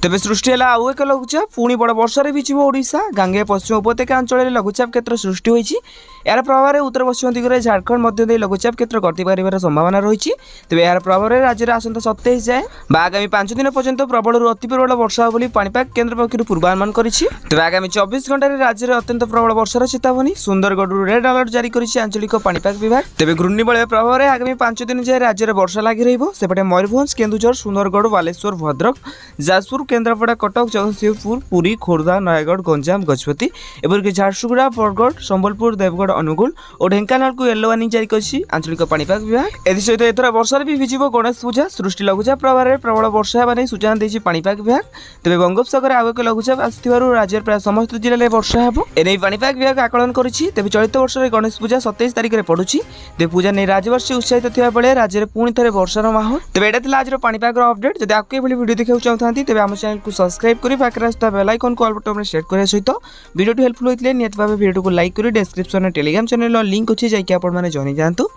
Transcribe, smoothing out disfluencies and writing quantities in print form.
तेज सृष्टि है आउ एक लघुचाप पुणी बड़ वर्षा भिजिब ओडिशा गांगे पश्चिम उपत्यका अंचल में लघुचाप क्षेत्र सृष्टि होती। यार प्रभाव में उत्तर पश्चिम दिगरे झारखंड मध्य लघुचाप क्षेत्र गति संभावना रही। तेज यार प्रभाव में राज्य में आसंता 27 जाए आगामी 5 दिन पर्यंत प्रबल अति प्रबल वर्षा हो पाणीपाग केन्द्र पक्षर पूर्वानुमान करिछि। तेज आगामी 24 घंटे राज्य में अत्यंत प्रबल वर्षार चेतावनी सुंदरगढ़ रेड अलर्ट जारी करिछि आंचलिक पाणीपाग विभाग। तेज घूर्णिबलय प्रभाव में आगामी 5 दिन जाए राज्य में वर्षा लगी रहीपटे मयूरभंज केन्दुझर सुंदरगढ़ बालेश्वर भद्रक जाजपुर केन्द्रापड़ा कटक जगतसिंहपुर पुरी खोर्धा नयगढ़ गंजाम गजपति एवं झारसुगुड़ा बरगढ़ संबलपुर देवगढ़ अनुगुल और ढेंकानाल को येलो वार्निंग जारी करिछि आंचलिक पाणीपाग विभाग। एसत एथर वर्षा भी भिजिब गणेश पूजा सृष्टि लघुचाप प्रभाव में प्रबल वर्षा होगा सूचना देछि पाणीपाग विभाग। तेज बंगोपसागर आउ एक लघुचाप आसथिबारु राज्य प्राय समस्त जिले में वर्षा हेबो एने पाणीपाग विभाग आकलन करिछि। तेज चलित वर्ष में गणेश पूजा 27 तारिख में पड़ुछि। तेज पूजा नहीं राज्यवासी उत्साहित थिबा बेले राज्य में पुणी थे वर्षार माहौल। तेज एटा थिला आज पाणीपाग अपडेट। जदि आपको एभली वीडियो देखिବାକୁ चाहतांती तेज आम चैनल को सब्सक्राइब करी पाखरे आसुवा बेल आइकन को ऑल बटन में सेट करने सहित वीडियो हेल्पफुल होइतले नियत भाबे वीडियो को लाइक करी डिस्क्रिप्शन में टेलीग्राम चैनल लिंक अछि जाई कि आपण माने जॉइन जानतु।